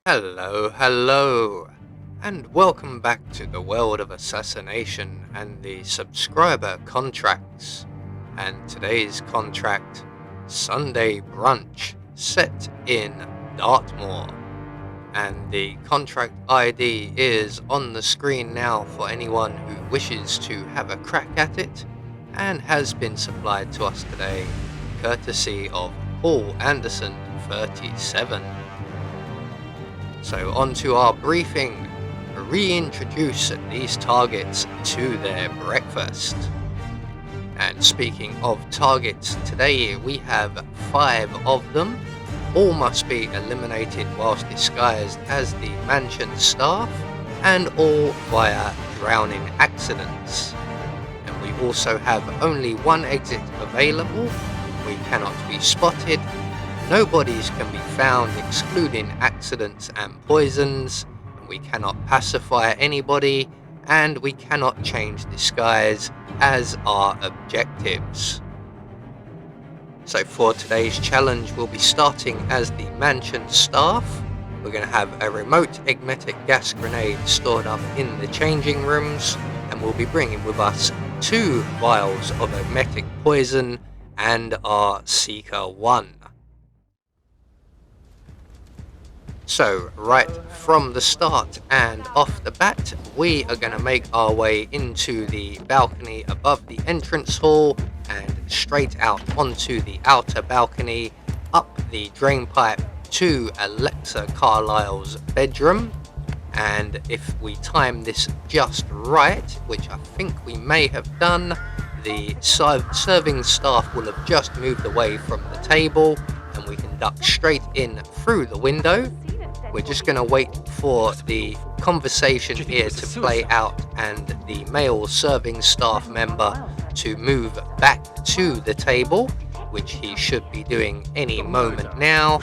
Hello, and welcome back to the world of assassination and the subscriber contracts. And today's contract, Sunday Brunch, set in Dartmoor. And the contract ID is on the screen now for anyone who wishes to have a crack at it, and has been supplied to us today, courtesy of Paul Anderson 37. So on to our briefing. Reintroduce these targets to their breakfast. And speaking of targets, today we have 5 of them. All must be eliminated whilst disguised as the mansion staff, and all via drowning accidents. And we also have only one exit available. We cannot be spotted. No bodies can be found excluding accidents and poisons, and we cannot pacify anybody, and we cannot change disguise as our objectives. So for today's challenge, we'll be starting as the mansion staff. We're going to have a remote emetic gas grenade stored up in the changing rooms, and we'll be bringing with us 2 vials of emetic poison and our Seeker 1. So right from the start and off the bat, we are going to make our way into the balcony above the entrance hall and straight out onto the outer balcony, up the drain pipe to Alexa Carlisle's bedroom. And if we time this just right, which I think we may have done, the serving staff will have just moved away from the table, and we can duck straight in through the window. We're just going to wait for the conversation here to play out and the male serving staff member to move back to the table, which he should be doing any moment now.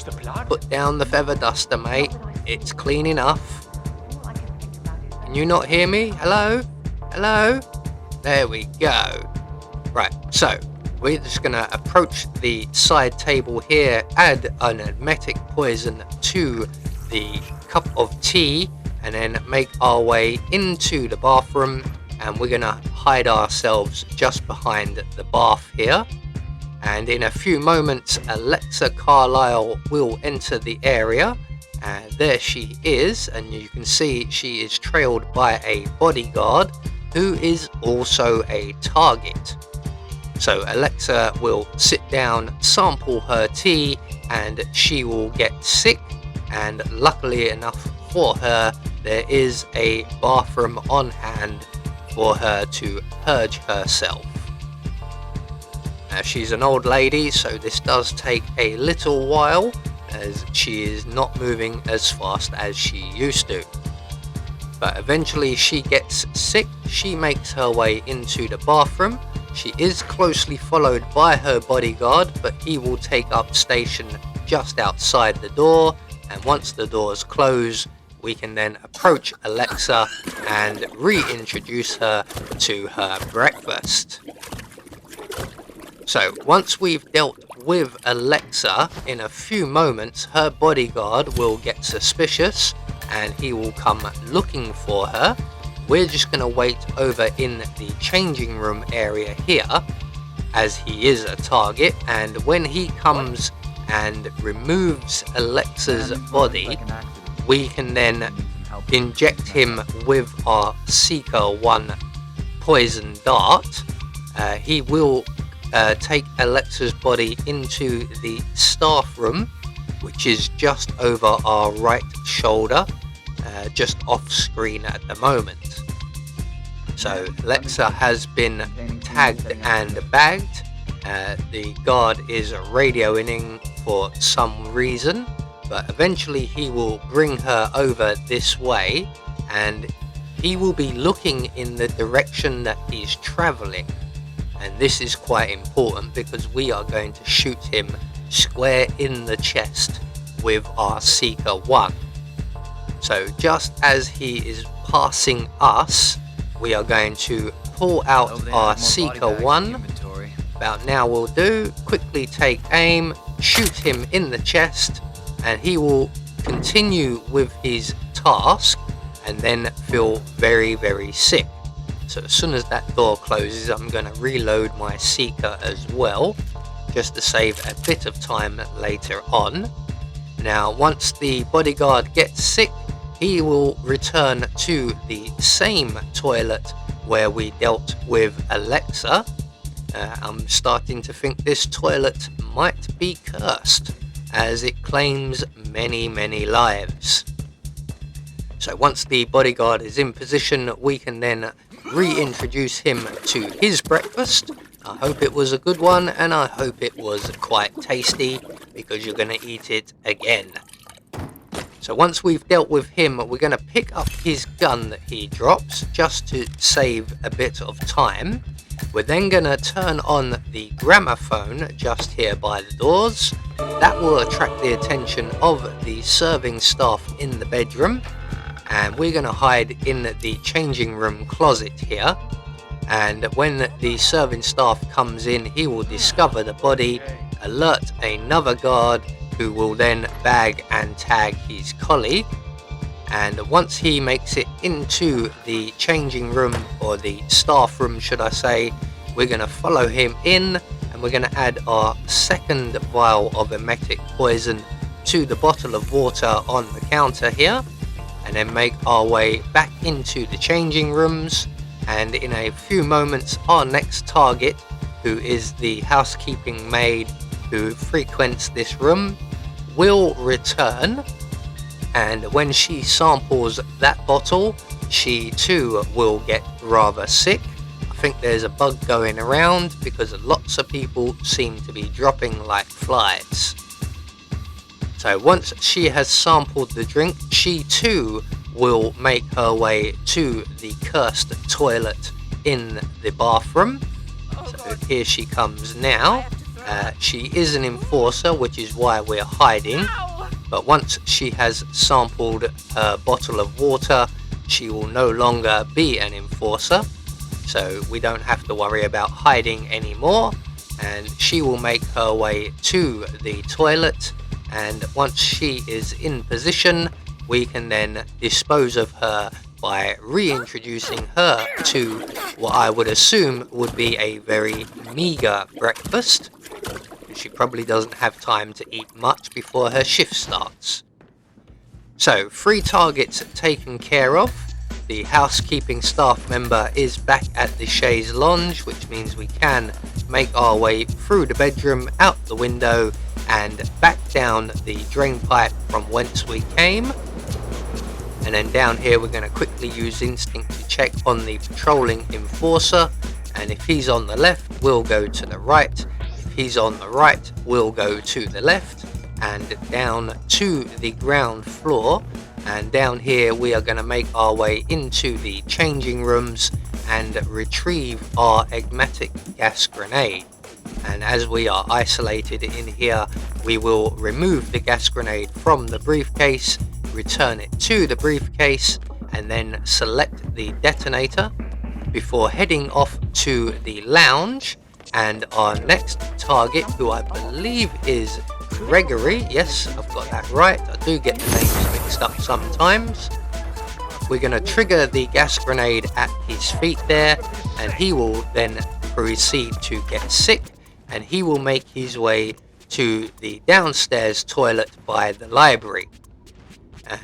Put down the feather duster, mate. It's clean enough. Can you not hear me? Hello? Hello? There we go. Right, so we're just going to approach the side table here, add an emetic poison to the cup of tea, and then make our way into the bathroom, and we're gonna hide ourselves just behind the bath here. And in a few moments, Alexa Carlisle will enter the area, and there she is, and you can see she is trailed by a bodyguard who is also a target. So Alexa will sit down, sample her tea, and she will get sick. And luckily enough for her, there is a bathroom on hand for her to purge herself. Now, she's an old lady, so this does take a little while, as she is not moving as fast as she used to. But eventually she gets sick. She makes her way into the bathroom. She is closely followed by her bodyguard, but he will take up station just outside the door. And once the doors close, we can then approach Alexa and reintroduce her to her breakfast. So once we've dealt with Alexa, in a few moments her bodyguard will get suspicious and he will come looking for her. We're just going to wait over in the changing room area here, as he is a target, and when he comes and removes Alexa's body, we can then inject him with our Seeker 1 poison dart. He will take Alexa's body into the staff room, which is just over our right shoulder, just off screen at the moment. So Alexa has been tagged and bagged. The guard is radioing for some reason, but eventually he will bring her over this way, and he will be looking in the direction that he's traveling. And this is quite important because we are going to shoot him square in the chest with our Seeker 1. So just as he is passing us, we are going to pull out our Seeker 1. About now will do. Quickly take aim, shoot him in the chest, and he will continue with his task and then feel very, very sick. So as soon as that door closes, I'm going to reload my seeker as well, just to save a bit of time later on. Now, once the bodyguard gets sick, he will return to the same toilet where we dealt with Alexa. I'm starting to think this toilet might be cursed, as it claims many, many lives. So once the bodyguard is in position, we can then reintroduce him to his breakfast. I hope it was a good one, and I hope it was quite tasty, because you're going to eat it again. So once we've dealt with him, we're going to pick up his gun that he drops, just to save a bit of time. We're then going to turn on the gramophone just here by the doors. That will attract the attention of the serving staff in the bedroom. And we're going to hide in the changing room closet here. And when the serving staff comes in, he will discover the body, alert another guard, who will then bag and tag his colleague. And once he makes it into the changing room, or the staff room should I say, we're going to follow him in, and we're going to add our second vial of emetic poison to the bottle of water on the counter here, and then make our way back into the changing rooms. And in a few moments, our next target, who is the housekeeping maid who frequents this room, will return. And when she samples that bottle, she too will get rather sick. I think there's a bug going around, because lots of people seem to be dropping like flies. So once she has sampled the drink, she too will make her way to the cursed toilet in the bathroom. So here she comes now. She is an enforcer, which is why we're hiding. But once she has sampled her bottle of water, she will no longer be an enforcer. So we don't have to worry about hiding anymore. And she will make her way to the toilet. And once she is in position, we can then dispose of her by reintroducing her to what I would assume would be a very meager breakfast. She probably doesn't have time to eat much before her shift starts. So 3 targets taken care of. The housekeeping staff member is back at the chaise lounge, which means we can make our way through the bedroom, out the window, and back down the drain pipe from whence we came. And then down here we're going to quickly use instinct to check on the patrolling enforcer, and if he's on the left, we'll go to the right. If he's on the right, we'll go to the left, and down to the ground floor. And down here we are going to make our way into the changing rooms and retrieve our emetic gas grenade. And as we are isolated in here, we will remove the gas grenade from the briefcase, return it to the briefcase, and then select the detonator before heading off to the lounge. And our next target, who I believe is Gregory, yes, I've got that right, I do get the names mixed up sometimes. We're going to trigger the gas grenade at his feet there, and he will then proceed to get sick, and he will make his way to the downstairs toilet by the library.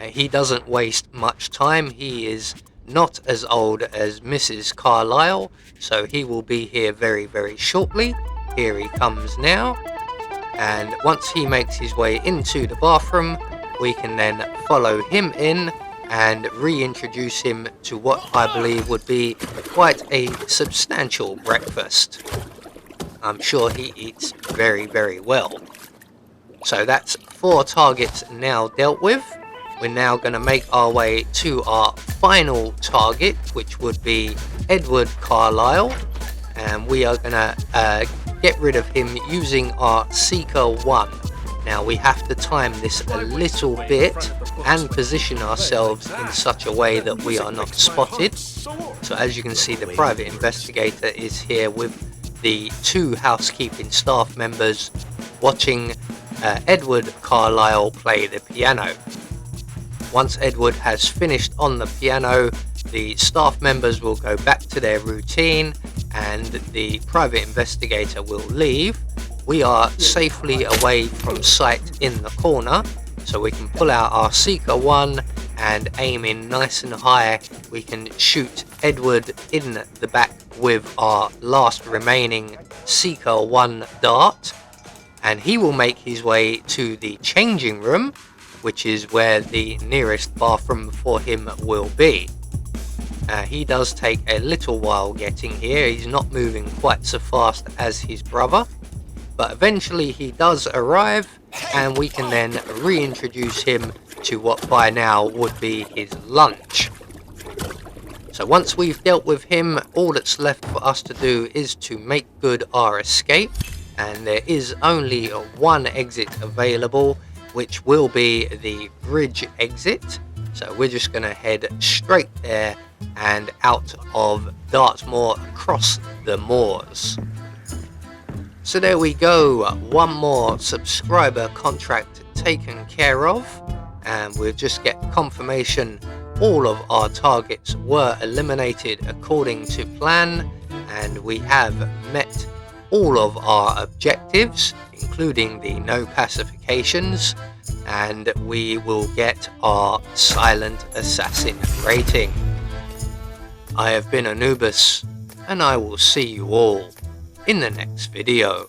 He doesn't waste much time. He is not as old as Mrs. Carlyle, so he will be here very, very shortly. Here he comes now. And once he makes his way into the bathroom, we can then follow him in and reintroduce him to what I believe would be quite a substantial breakfast. I'm sure he eats very, very well. So that's 4 targets now dealt with. We're now going to make our way to our final target, which would be Edward Carlyle. And we are going to get rid of him using our Seeker 1. Now we have to time this a little bit and position ourselves in such a way that we are not spotted. So as you can see, the private investigator is here with the 2 housekeeping staff members watching Edward Carlyle play the piano. Once Edward has finished on the piano, the staff members will go back to their routine and the private investigator will leave. We are safely away from sight in the corner, so we can pull out our Seeker 1 and aim in nice and high. We can shoot Edward in the back with our last remaining Seeker 1 dart, and he will make his way to the changing room, which is where the nearest bathroom for him will be. He does take a little while getting here. He's not moving quite so fast as his brother, but eventually he does arrive, and we can then reintroduce him to what by now would be his lunch. So once we've dealt with him, all that's left for us to do is to make good our escape, and there is only one exit available, which will be the bridge exit. So we're just going to head straight there and out of Dartmoor across the moors. So there we go, one more subscriber contract taken care of, and we'll just get confirmation all of our targets were eliminated according to plan, and we have met all of our objectives, including the no pacifications, and we will get our silent assassin rating. I have been Anubis, and I will see you all in the next video.